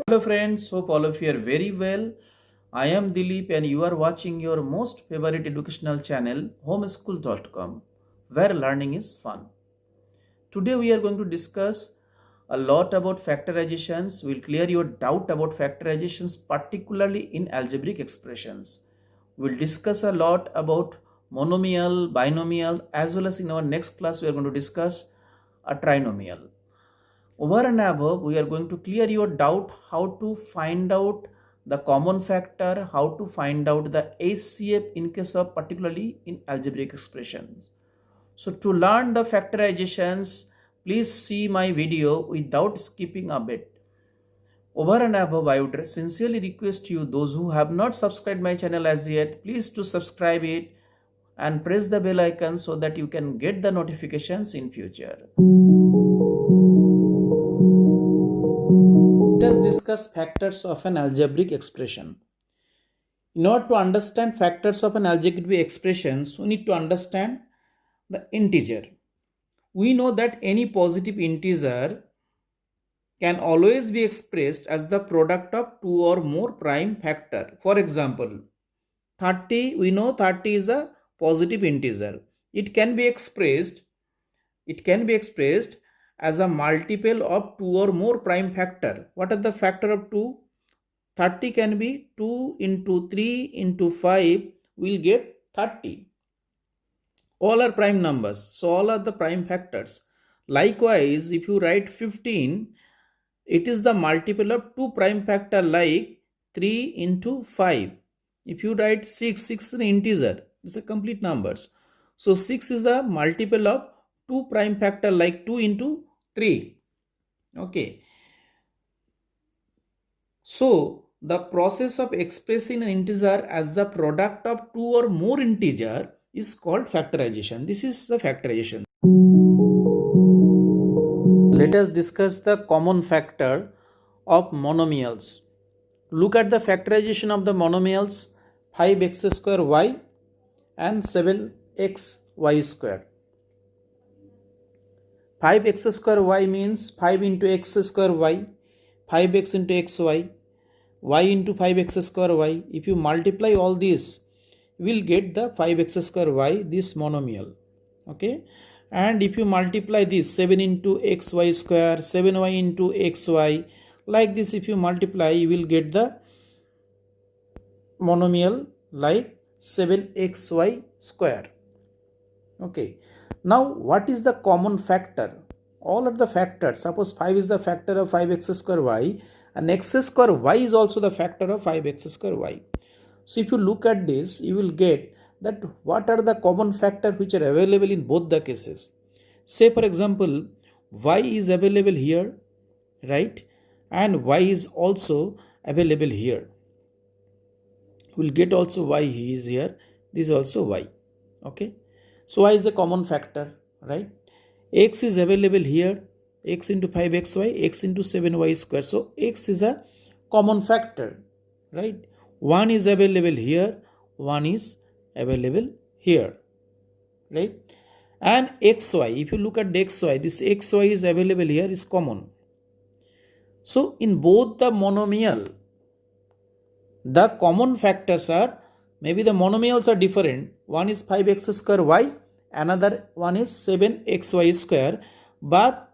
Hello friends, hope all of you are very well. I am Dilip and you are watching your most favorite educational channel homeschool.com where learning is fun. Today we are going to discuss a lot about factorizations. We'll clear your doubt about factorizations, particularly in algebraic expressions. We'll discuss a lot about monomial, binomial, as well as in our next class we are going to discuss a trinomial. Over and above, we are going to clear your doubt how to find out the common factor, how to find out the HCF in case of particularly in algebraic expressions. So to learn the factorizations, please see my video without skipping a bit. Over and above, I would sincerely request you, those who have not subscribed my channel as yet, please to subscribe it and press the bell icon so that you can get the notifications in future. Let us discuss factors of an algebraic expression. In order to understand factors of an algebraic expression, we need to understand the integer. We know that any positive integer can always be expressed as the product of two or more prime factor. For example, 30, we know 30 is a positive integer. It can be expressed as a multiple of two or more prime factor. What are the factor of 2? 30 can be 2 into 3 into 5 will get 30. All are prime numbers, so all are the prime factors. Likewise, if you write 15, it is the multiple of 2 prime factor like 3 into 5. If you write 6 is an integer, it's a complete numbers. So 6 is a multiple of 2 prime factor like 2 into 3. Okay. So the process of expressing an integer as the product of two or more integer is called factorization. This is the factorization. Let us discuss the common factor of monomials. Look at the factorization of the monomials 5x square y and 7x y square. 5x square y means 5 into x square y, 5x into xy, y into 5x square y. If you multiply all this, you will get the 5x square y, this monomial. Okay, and if you multiply this 7 into xy square, 7y into xy, like this, if you multiply, you will get the monomial like 7xy square. Okay, now what is the common factor? All of the factors, suppose 5 is the factor of 5x square y and x square y is also the factor of 5x square y. So if you look at this, you will get that what are the common factors which are available in both the cases. Say for example, y is available here, right? And y is also available here. We'll get also y is here, this is also y. Okay, so y is a common factor, right? X is available here, x into 5xy, x into 7y square. So x is a common factor, right? 1 is available here, 1 is available here, right? And xy, if you look at the xy, this xy is available here, is common. So in both the monomial, the common factors are, maybe the monomials are different. One is 5x square y, another one is 7xy square. But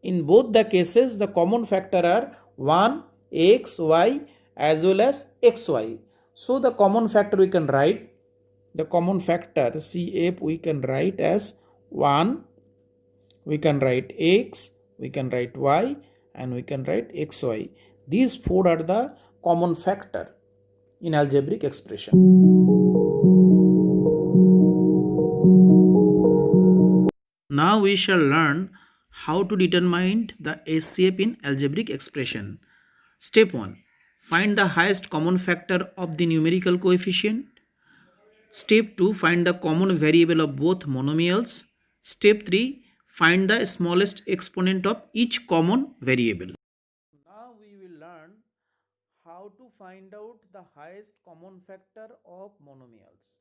in both the cases, the common factor are 1, x, y as well as xy. So the common factor we can write, the common factor CF we can write as 1, we can write x, we can write y and we can write xy. These four are the common factor in algebraic expression. Now we shall learn how to determine the HCF in algebraic expression. Step 1. Find the highest common factor of the numerical coefficient. Step 2. Find the common variable of both monomials. Step 3. Find the smallest exponent of each common variable. Now we will learn how to find out the highest common factor of monomials.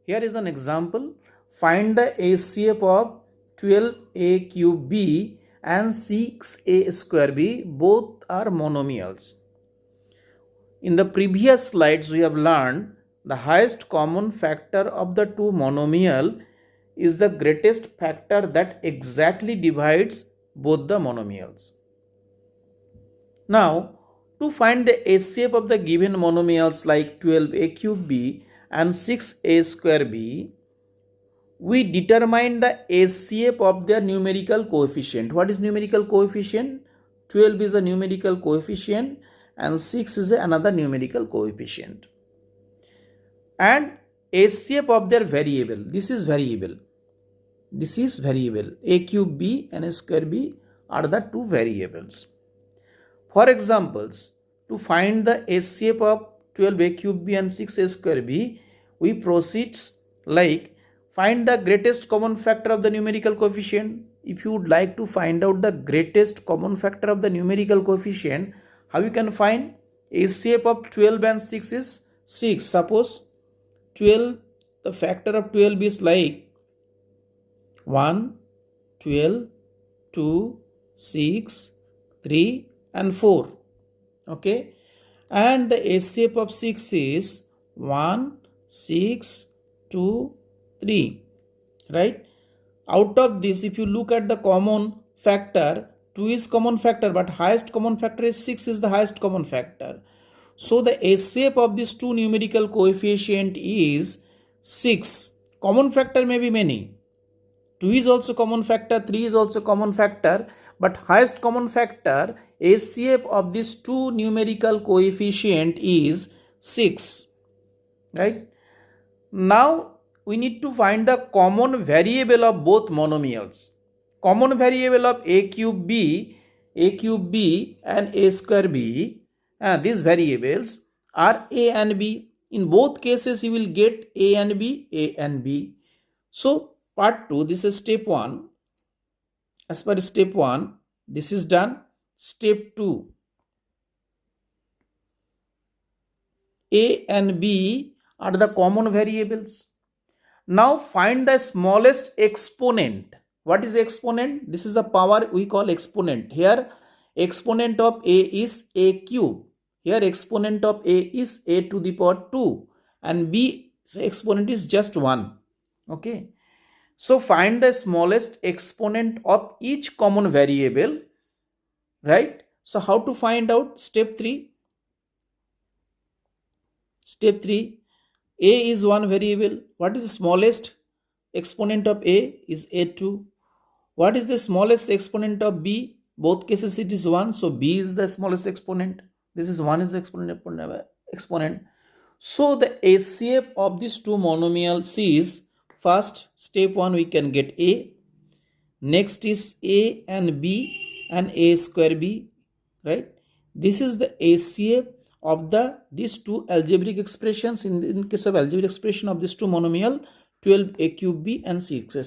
Here is an example. Find the HCF of 12a cube b and 6a square b, both are monomials. In the previous slides, we have learned the highest common factor of the two monomial is the greatest factor that exactly divides both the monomials. Now, to find the HCF of the given monomials like 12a cube b and 6a square b, we determine the HCF of their numerical coefficient. What is numerical coefficient? 12 is a numerical coefficient and 6 is another numerical coefficient. And HCF of their variable. This is variable. This is variable. A cube b and a square b are the two variables. For examples, to find the HCF of 12a cube b and 6a square b, we proceed like find the greatest common factor of the numerical coefficient. If you would like to find out the greatest common factor of the numerical coefficient, how you can find? HCF of 12 and 6 is 6. Suppose 12, the factor of 12 is like 1, 12, 2, 6, 3 and 4. Okay. And the HCF of 6 is 1, 6, 2, 3. Right. Out of this, if you look at the common factor, 2 is common factor, but highest common factor is 6 is the highest common factor. So the HCF of this two numerical coefficient is 6. Common factor may be many. 2 is also common factor, 3 is also common factor, but highest common factor HCF of this two numerical coefficient is 6. Right? Now we need to find the common variable of both monomials. Common variable of a cube b and a square b, these variables are a and b. In both cases you will get a and b. So part 2, this is step 1. As per step 1, this is done. Step 2, a and b are the common variables. Now find the smallest exponent. What is exponent? This is a power we call exponent. Here exponent of a is a cube. Here exponent of a is a to the power 2 and b exponent is just 1. Okay. So find the smallest exponent of each common variable. Right. So how to find out? Step 3. Step 3. A is one variable. What is the smallest exponent of a? Is a2. What is the smallest exponent of b? Both cases it is 1. So b is the smallest exponent. This is 1 is the exponent. So the HCF of these two monomials is, first step 1 we can get a. Next is a and b and a square b. Right? This is the HCF of these two algebraic expressions. In case of algebraic expression of these two monomial, 12a cube b and 6a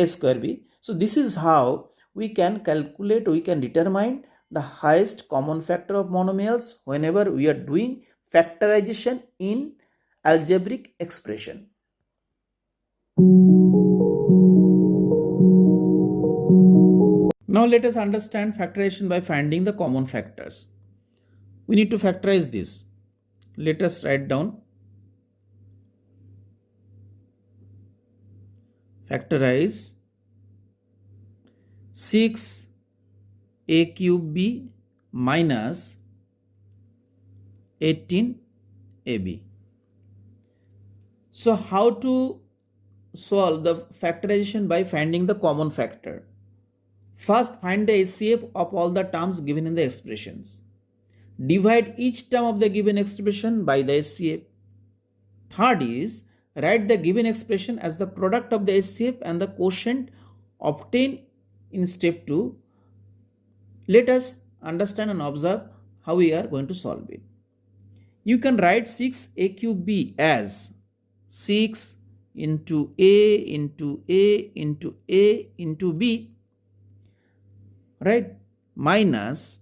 square b. So this is how we can calculate, we can determine the highest common factor of monomials whenever we are doing factorization in algebraic expression. Now let us understand factorization by finding the common factors. We need to factorize this. Let us write down. Factorize 6a cube b minus 18ab. So how to solve the factorization by finding the common factor? First, find the HCF of all the terms given in the expressions. Divide each term of the given expression by the HCF. Third is, write the given expression as the product of the HCF and the quotient obtained in step 2. Let us understand and observe how we are going to solve it. You can write 6a cube b as 6 into a into a into a into b, right, minus,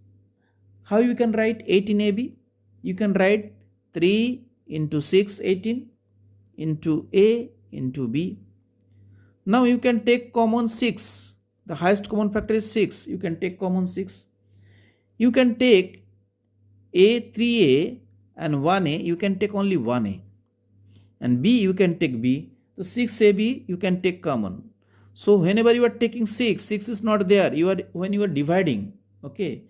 how you can write 18ab? You can write 3 into 6, 18 into a into b. Now you can take common 6. The highest common factor is 6. You can take common 6. You can take A, 3A and 1A. You can take only 1A. And B, you can take B. So 6AB, you can take common. So whenever you are taking 6, 6 is not there. When you are dividing, okay,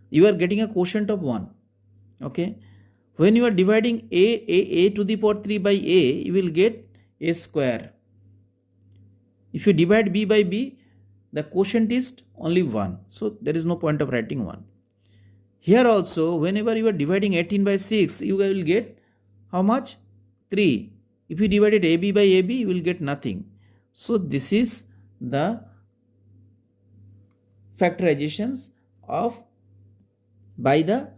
you are getting a quotient of 1. Okay. When you are dividing a to the power 3 by A, you will get A square. If you divide B by B, the quotient is only 1. So there is no point of writing 1. Here also, whenever you are dividing 18 by 6, you will get how much? 3. If you divided AB by AB, you will get nothing. So this is the factorizations of by the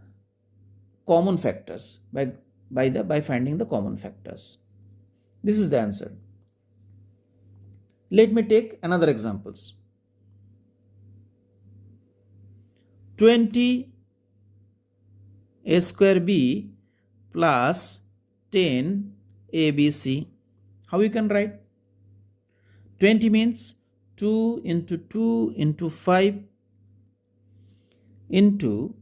common factors, by finding the common factors. This is the answer. Let me take another examples. 20 A square B plus 10 ABC. How you can write? 20 means 2 into 2 into 5 into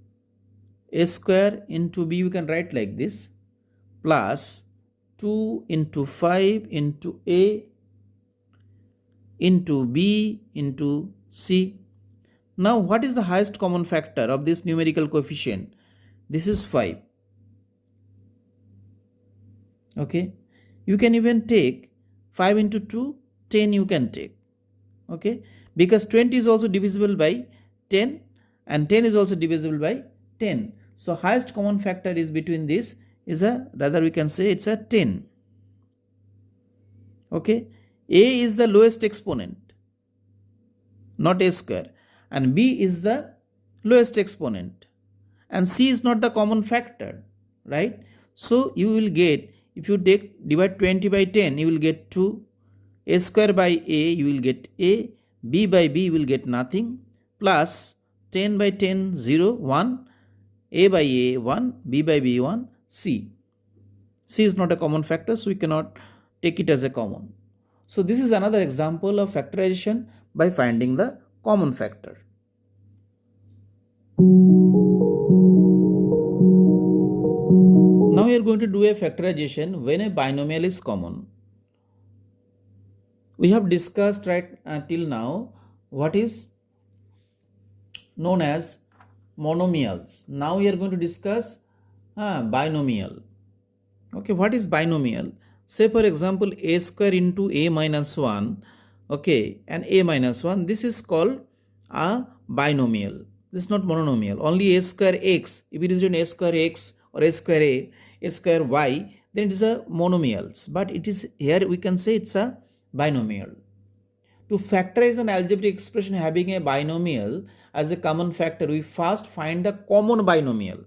A square into B, you can write like this, plus 2 into 5 into A into B into C. Now what is the highest common factor of this numerical coefficient? This is 5. Okay. You can even take 5 into 2, 10 you can take. Okay. Because 20 is also divisible by 10 and 10 is also divisible by 10. So highest common factor is between this is rather we can say it's a 10. Okay. A is the lowest exponent, not A square, and B is the lowest exponent, and C is not the common factor, right? So you will get, if you divide 20 by 10, you will get 2, A square by A, you will get A, B by B, you will get nothing, plus 10 by 10, 0, 1, A by A, 1, B by B, 1, C. C is not a common factor, so we cannot take it as a common. So this is another example of factorization by finding the common factor. Now we are going to do a factorization when a binomial is common. We have discussed till now what is known as monomials. Now we are going to discuss binomial. Okay, what is binomial? Say for example A square into A minus 1, okay, and A minus 1, this is called a binomial. This is not monomial. Only A square x, if it is written A square x or A square A square y, then it is a monomials, but it is here we can say it's a binomial. To factorize an algebraic expression having a binomial as a common factor, we first find the common binomial.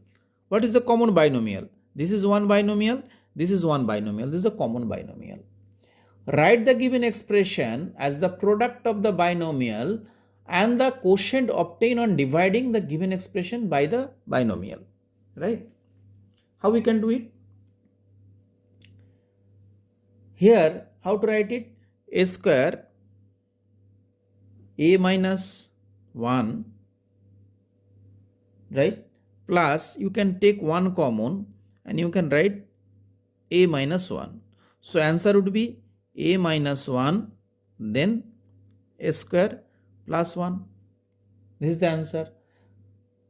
What is the common binomial? This is one binomial, this is one binomial, this is a common binomial. Write the given expression as the product of the binomial and the quotient obtained on dividing the given expression by the binomial, right? How we can do it? Here, how to write it? A square A minus 1, right, plus you can take one common and you can write A minus 1. So answer would be A minus 1, then A square plus 1. This is the answer.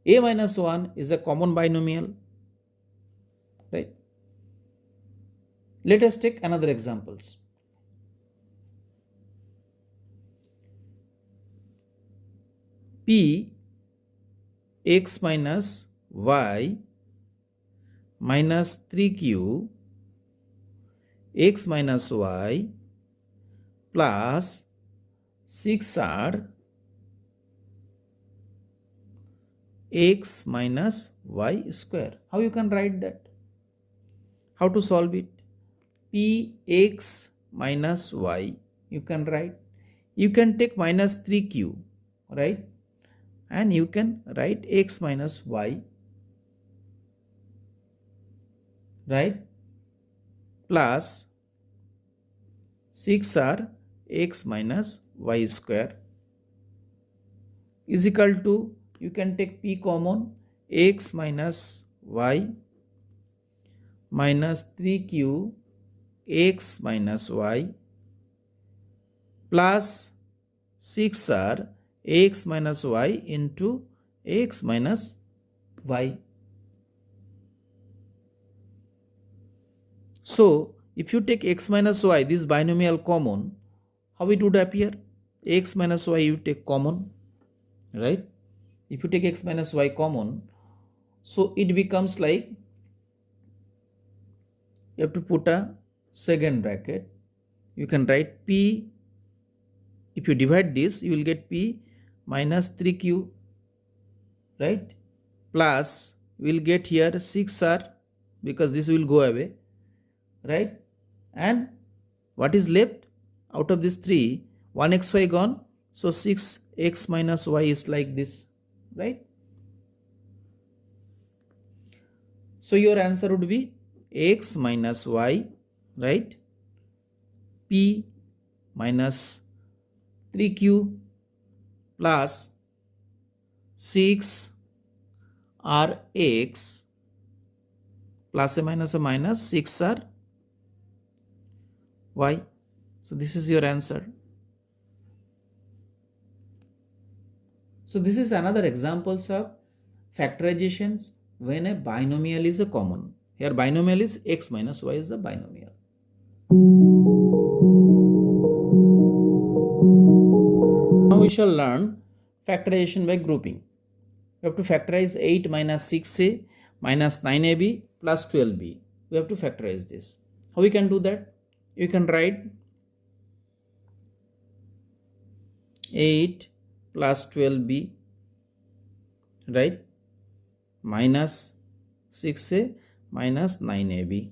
A minus 1 is a common binomial, right? Let us take another examples. P x minus y minus 3q x minus y plus 6r x minus y square. How you can write that? How to solve it? P x minus y, you can write. You can take minus 3q, right? And you can write x minus y, right, plus 6r x minus y square. is equal to, you can take p common, x minus y minus 3q x minus y plus 6r x minus y into x minus y. So if you take x minus y, this binomial common, how it would appear? X minus y you take common, right? If you take x minus y common, so it becomes like, you have to put a second bracket. You can write p, if you divide this, you will get p minus 3q, right? Plus, we will get here 6r, because this will go away, right? And what is left out of this 3? 1xy gone, so 6x minus y is like this, right? So your answer would be x minus y, right? P minus 3q plus 6 rx plus a minus 6 r y. So this is your answer. So this is another examples of factorizations when a binomial is a common. Here binomial is x minus y is the binomial. Now we shall learn factorization by grouping. We have to factorize 8 minus 6a minus 9ab plus 12b. We have to factorize this. How we can do that? You can write 8 plus 12b, right, minus 6a minus 9ab.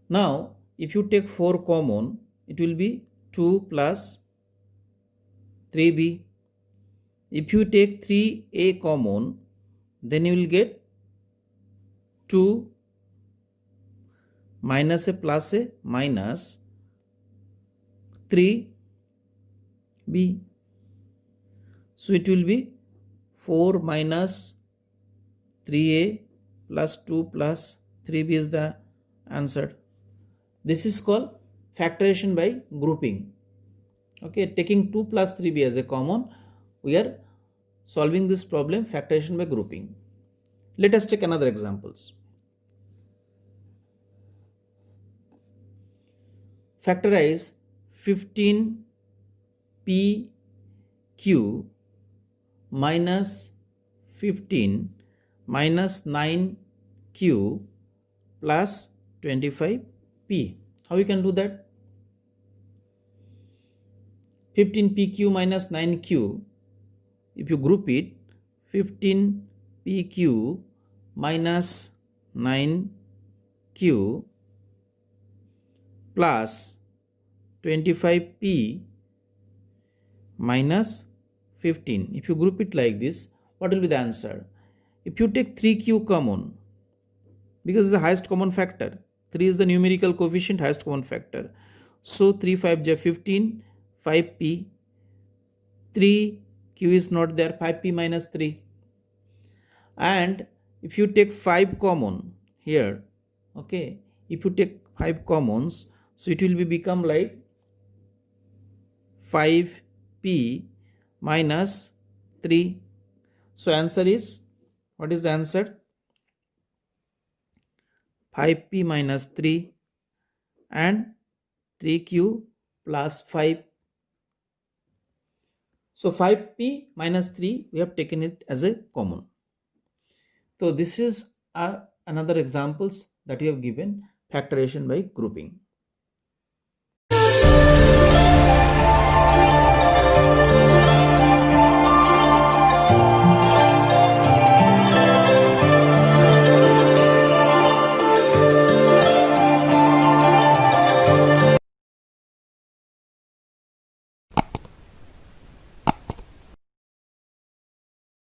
Now if you take 4 common, it will be 2 plus 3b. If you take 3a common, then you will get 2 minus a plus a minus 3b. So it will be 4 minus 3a plus 2 plus 3b is the answer. This is called factorization by grouping. Okay, taking 2 plus 3b as a common, we are solving this problem factorization by grouping. Let us take another examples. Factorize 15pq minus 15 minus 9q plus 25p. How you can do that? 15pq minus 9q, if you group it, 15pq minus 9q plus 25p minus 15. If you group it like this, what will be the answer? If you take 3q common, because it's the highest common factor, 3 is the numerical coefficient, highest common factor. So 3 5 is 15, 5p, 3q is not there, 5p minus 3. And if you take 5 common here, okay, if you take 5 commons, so it will be become like 5p minus 3. So answer is, what is the answer? 5p minus 3 and 3q plus 5. So 5p minus 3, we have taken it as a common. So this is another examples that we have given factorization by grouping.